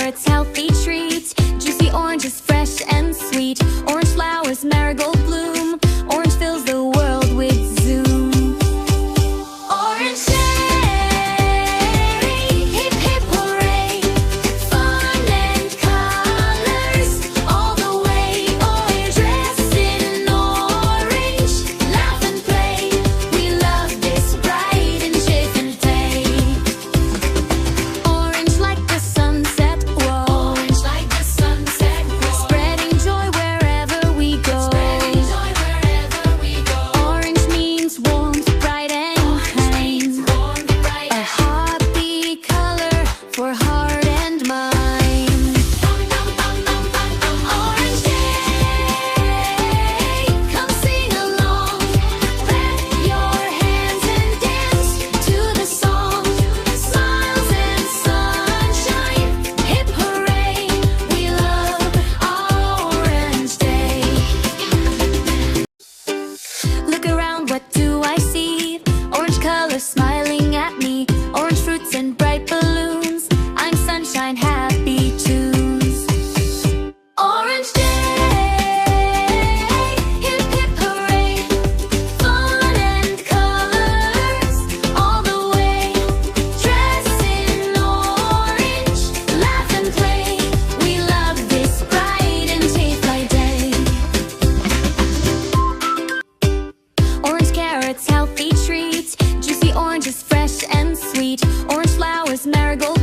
carrots, healthy treat. Juicy oranges, fresh and sweet. Orange flowers, marigold bloom. Orange fills the world with zoom. Orange day, hip hip hooray. Fun and colors all the way. Oh, we're dressed in orange. Laugh and play. We love this bright and cheerful day. Orange like the sunset, whoa. Orange like the sunset, whoa. Spreading joy wherever we go. Spreading joy wherever we go. Orange means warmth, bright and kind. A happy color for heart and mind. Orange day, come sing along. Clap your hands and dance to the song. Smiles and sunshine, hip hooray. We love Orange Day. Look around, what do I see? Orange color smiling at me. Orange fruits and bright balloons. I'm sunshine, happy tunes. Orange day, hip hip hooray. Fun and colors all the way. Dress in orange, laugh and play. We love this bright and cheerful day. Orange carrots, healthy treat. Juicy oranges, fresh and sweet. Orange flowers, marigold